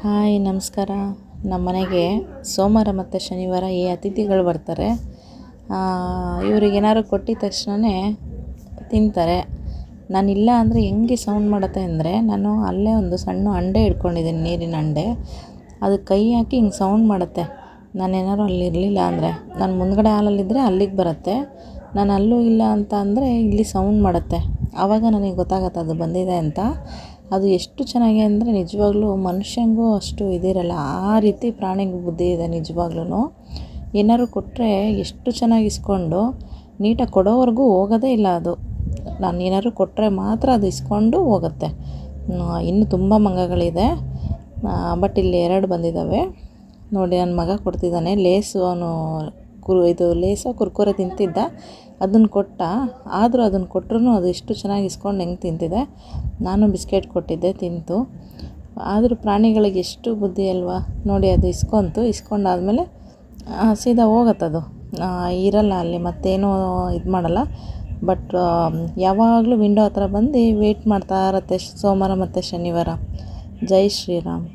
Hi ನಮಸ್ಕಾರ. ನಮ್ಮ ಮನೆಗೆ ಸೋಮವಾರ ಮತ್ತು ಶನಿವಾರ ಈ ಅತಿಥಿಗಳು ಬರ್ತಾರೆ. ಇವ್ರಿಗೇನಾದ್ರು ಕೊಟ್ಟಿದ ತಕ್ಷಣವೇ ತಿಂತಾರೆ. ನಾನಿಲ್ಲ ಅಂದರೆ ಹೆಂಗೆ ಸೌಂಡ್ ಮಾಡುತ್ತೆ ಅಂದರೆ, ನಾನು ಅಲ್ಲೇ ಒಂದು ಸಣ್ಣ ಹಂಡೆ ಇಟ್ಕೊಂಡಿದ್ದೀನಿ, ನೀರಿನ ಹಂಡೆ. ಅದಕ್ಕೆ ಕೈ ಹಾಕಿ ಹಿಂಗೆ ಸೌಂಡ್ ಮಾಡುತ್ತೆ. ನಾನೇನಾದ್ರು ಅಲ್ಲಿ ಇರಲಿಲ್ಲ ಅಂದರೆ, ನಾನು ಮುಂದ್ಗಡೆ ಹಾಲಲ್ಲಿದ್ದರೆ ಅಲ್ಲಿಗೆ ಬರುತ್ತೆ. ನಾನು ಅಲ್ಲೂ ಇಲ್ಲ ಅಂತ ಅಂದರೆ ಇಲ್ಲಿ ಸೌಂಡ್ ಮಾಡುತ್ತೆ. ಆವಾಗ ನನಗೆ ಗೊತ್ತಾಗತ್ತೆ ಅದು ಬಂದಿದೆ ಅಂತ. ಅದು ಎಷ್ಟು ಚೆನ್ನಾಗಿ ಅಂದರೆ ನಿಜವಾಗ್ಲೂ ಮನುಷ್ಯಂಗೂ ಅಷ್ಟು ಇದಿರಲ್ಲ, ಆ ರೀತಿ ಪ್ರಾಣಿಗೆ ಬುದ್ಧಿ ಇದೆ ನಿಜವಾಗ್ಲೂ. ಏನಾದ್ರು ಕೊಟ್ಟರೆ ಎಷ್ಟು ಚೆನ್ನಾಗಿ ಇಸ್ಕೊಂಡು ನೀಟಾಗಿ ಕೊಡೋವರೆಗೂ ಹೋಗೋದೇ ಇಲ್ಲ ಅದು. ನಾನು ಏನಾದ್ರು ಕೊಟ್ಟರೆ ಮಾತ್ರ ಅದು ಇಸ್ಕೊಂಡು ಹೋಗುತ್ತೆ. ಇನ್ನೂ ತುಂಬ ಮಂಗಗಳಿದೆ, ಬಟ್ ಇಲ್ಲಿ 2 ಬಂದಿದ್ದಾವೆ ನೋಡಿ. ನನ್ನ ಮಗ ಕೊಡ್ತಿದ್ದಾನೆ ಲೇಸು. ಅವನು ಇದು ಲೇಸು ಕುರ್ಕುರೆ ತಿಂತಿದ್ದ, ಅದನ್ನು ಕೊಟ್ಟ. ಆದರೂ ಅದನ್ನು ಕೊಟ್ಟರು ಅದು ಎಷ್ಟು ಚೆನ್ನಾಗಿ ಇಸ್ಕೊಂಡು ಹೆಂಗೆ ತಿಂತಿದೆ. ನಾನು ಬಿಸ್ಕೆಟ್ ಕೊಟ್ಟಿದ್ದೆ, ತಿಂತು. ಆದರೂ ಪ್ರಾಣಿಗಳಿಗೆ ಎಷ್ಟು ಬುದ್ಧಿ ಅಲ್ವಾ ನೋಡಿ. ಅದು ಇಸ್ಕೊಂಡಾದ್ಮೇಲೆ ಸೀದಾ ಹೋಗತ್ತದು, ಇರಲ್ಲ ಅಲ್ಲಿ, ಮತ್ತೇನೂ ಇದು ಮಾಡಲ್ಲ. ಬಟ್ ಯಾವಾಗಲೂ ವಿಂಡೋ ಹತ್ರ ಬಂದು ವೆಯ್ಟ್ ಮಾಡ್ತಾ ಇರತ್ತೆ ಸೋಮವಾರ ಮತ್ತು ಶನಿವಾರ. ಜೈ ಶ್ರೀರಾಮ್.